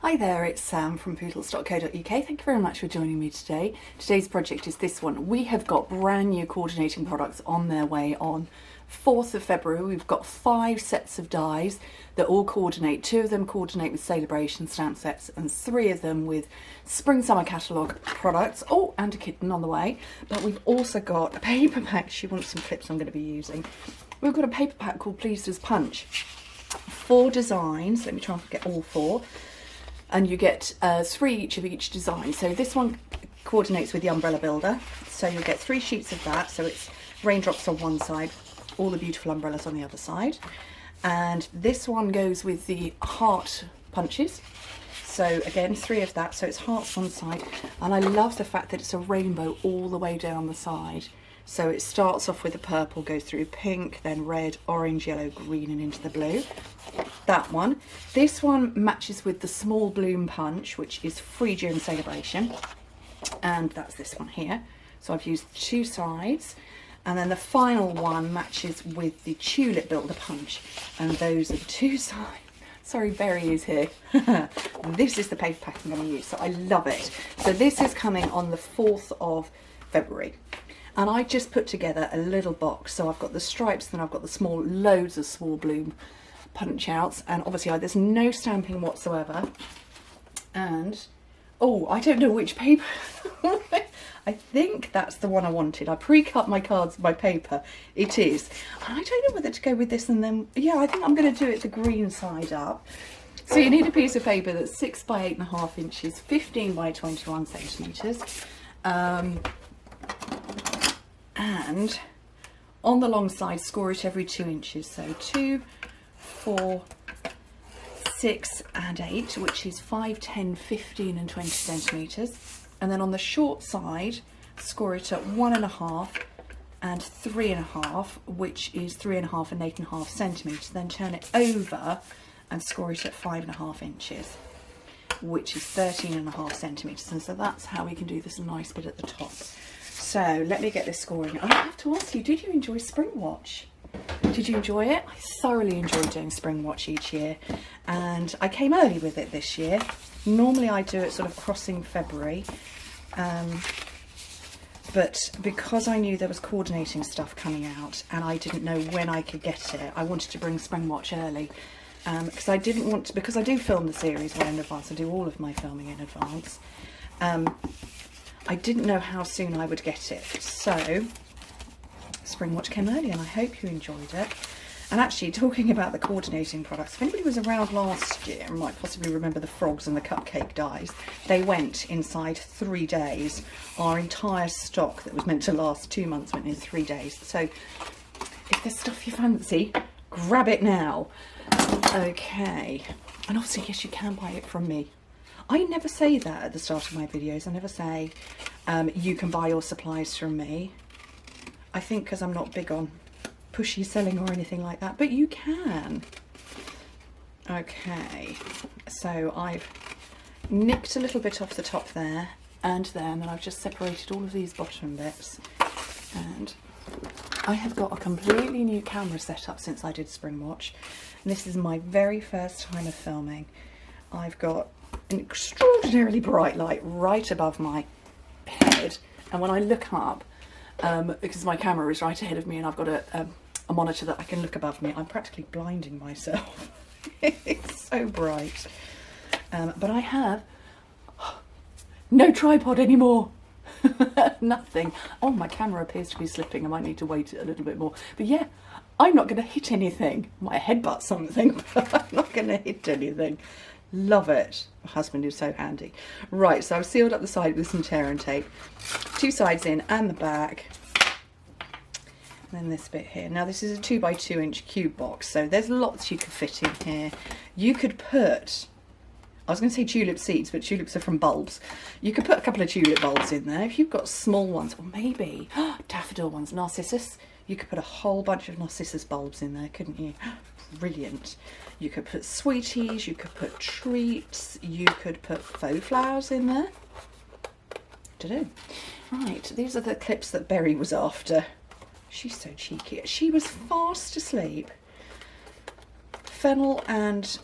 Hi there, it's Sam from Pootles.co.uk. Thank you very much for joining me today. Today's project is this one. We have got brand new coordinating products on their way on 4th of February. We've got 5 sets of dies that all coordinate. 2 of them coordinate with Celebration stamp sets and 3 of them with Spring Summer catalogue products. Oh, and a kitten on the way. But we've also got a paper pack. She wants some clips I'm going to be using. We've got a paper pack called Pleased as Punch. 4 designs. Let me try and get all 4. And you get 3 each of each design. So this one coordinates with the umbrella builder. So you'll get 3 sheets of that. So it's raindrops on one side, all the beautiful umbrellas on the other side. And this one goes with the heart punches. So again, 3 of that. So it's hearts one side. And I love the fact that it's a rainbow all the way down the side. So it starts off with the purple, goes through pink, then red, orange, yellow, green, and into the blue. That one. This one matches with the small bloom punch, which is free during Celebration. And that's this one here. So I've used 2 sides. And then the final one matches with the Tulip builder punch. And those are the 2 sides. Sorry, Berry is here. This is the paper pack I'm going to use. So I love it. So this is coming on the 4th of February. And I just put together a little box. So I've got the stripes, then I've got the small, loads of small bloom punch outs. And obviously there's no stamping whatsoever. And, oh, I don't know which paper. I think that's the one I wanted. I pre-cut my cards, my paper. It is. And I don't know whether to go with this and then, yeah, I think I'm going to do it the green side up. So you need a piece of paper that's 6 by 8.5 inches, 15 by 21 centimetres. And on the long side, score it every 2 inches. So 2, 4, 6 and 8, which is 5, 10, 15 and 20 centimetres. And then on the short side, score it at 1.5 and 3.5, which is 3.5 and 8.5 centimetres. Then turn it over and score it at 5.5 inches, which is 13.5 centimetres. And so that's how we can do this nice bit at the top. So let me get this scoring. I have to ask you, did you enjoy Spring Watch? Did you enjoy it? I thoroughly enjoy doing Spring Watch each year, and I came early with it this year. Normally I do it sort of crossing February, but because I knew there was coordinating stuff coming out and I didn't know when I could get it, I wanted to bring Spring Watch early, because I didn't want to, because I do film the series well in advance. I do all of my filming in advance. I didn't know how soon I would get it, so Spring Watch came early and I hope you enjoyed it. And actually, talking about the coordinating products, if anybody was around last year and might possibly remember the frogs and the cupcake dies, they went inside 3 days. Our entire stock that was meant to last 2 months went in 3 days. So if there's stuff you fancy, grab it now. Okay, and obviously yes, you can buy it from me. I never say that at the start of my videos. I never say you can buy your supplies from me. I think because I'm not big on pushy selling or anything like that, but you can. Okay, so I've nicked a little bit off the top there and there, and then I've just separated all of these bottom bits. And I have got a completely new camera set up since I did Spring Watch. And this is my very first time of filming. I've got an extraordinarily bright light right above my head, and when I look up, because my camera is right ahead of me and I've got a monitor that I can look above me, I'm practically blinding myself. It's so bright. But I have no tripod anymore. Nothing. Oh, my camera appears to be slipping. I might need to wait a little bit more. But yeah, I'm not going to hit anything. I might headbutt something, but I'm not going to hit anything. Love it. My husband is so handy. Right, so I've sealed up the side with some tear and tape. 2 sides in and the back. And then this bit here. Now this is a 2 by 2 inch cube box, so there's lots you could fit in here. You could put, I was going to say tulip seeds, but tulips are from bulbs. You could put a couple of tulip bulbs in there if you've got small ones, or maybe daffodil ones, narcissus. You could put a whole bunch of narcissus bulbs in there, couldn't you? Brilliant. You could put sweeties, you could put treats, you could put faux flowers in there. To-do. Right, these are the clips that Berry was after. She's so cheeky. She was fast asleep. Fennel and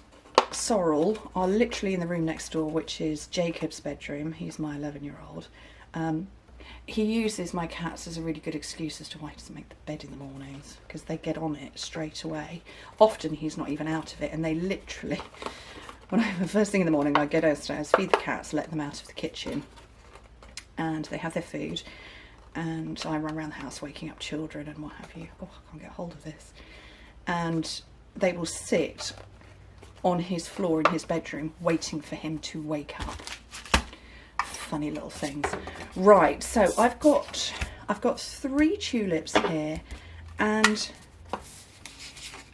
Sorrel are literally in the room next door, which is Jacob's bedroom. He's my 11-year-old. He uses my cats as a really good excuse as to why he doesn't make the bed in the mornings, because they get on it straight away. Often he's not even out of it, and they literally, first thing in the morning, I go downstairs, feed the cats, let them out of the kitchen, and they have their food, and I run around the house waking up children and what have you. Oh, I can't get hold of this. And they will sit on his floor in his bedroom waiting for him to wake up. Funny little things. Right, so I've got 3 tulips here and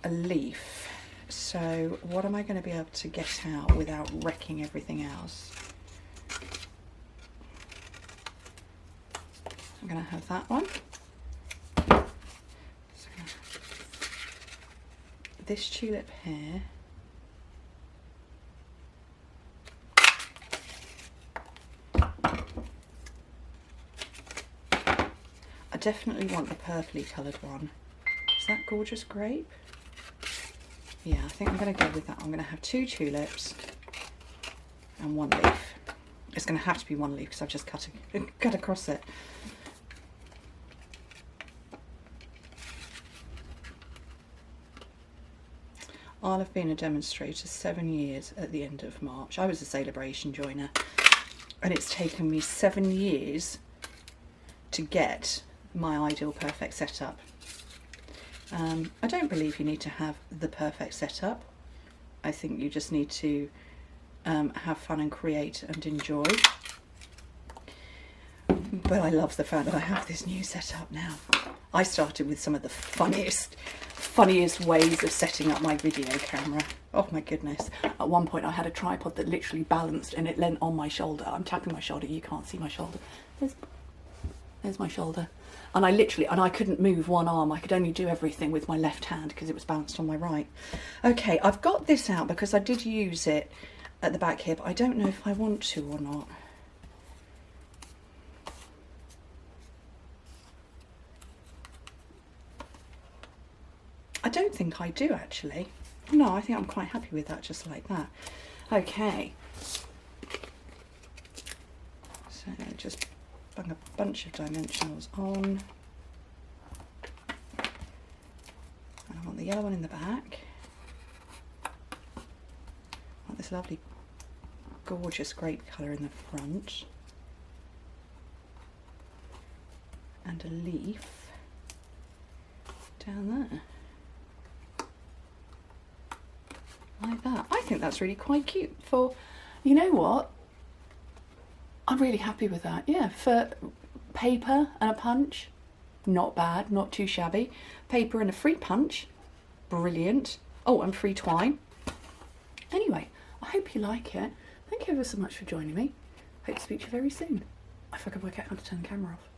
a leaf. So what am I going to be able to get out without wrecking everything else? I'm going to have that one. So this tulip here. I definitely want the purpley coloured one. Is that gorgeous grape? Yeah, I think I'm going to go with that. I'm going to have 2 tulips and 1 leaf. It's going to have to be 1 leaf because I've just cut across it. I'll have been a demonstrator 7 years at the end of March. I was a celebration joiner, and it's taken me 7 years to get my ideal perfect setup. I don't believe you need to have the perfect setup. I think you just need to have fun and create and enjoy. But I love the fact that I have this new setup now. I started with some of the funniest ways of setting up my video camera. Oh my goodness. At one point I had a tripod that literally balanced and it leant on my shoulder. I'm tapping my shoulder, you can't see my shoulder. There's my shoulder. And I couldn't move one arm. I could only do everything with my left hand because it was balanced on my right. Okay, I've got this out because I did use it at the back here, but I don't know if I want to or not. I don't think I do actually. No, I think I'm quite happy with that, just like that. Okay. So just bung a bunch of dimensionals on. And I want the yellow one in the back. I want this lovely, gorgeous grape colour in the front. And a leaf down there. Like that. I think that's really quite cute for, you know what? I'm really happy with that. Yeah, for paper and a punch, not bad, not too shabby. Paper and a free punch, brilliant. Oh, and free twine. Anyway, I hope you like it. Thank you ever so much for joining me. Hope to speak to you very soon. If I can work out how to turn the camera off.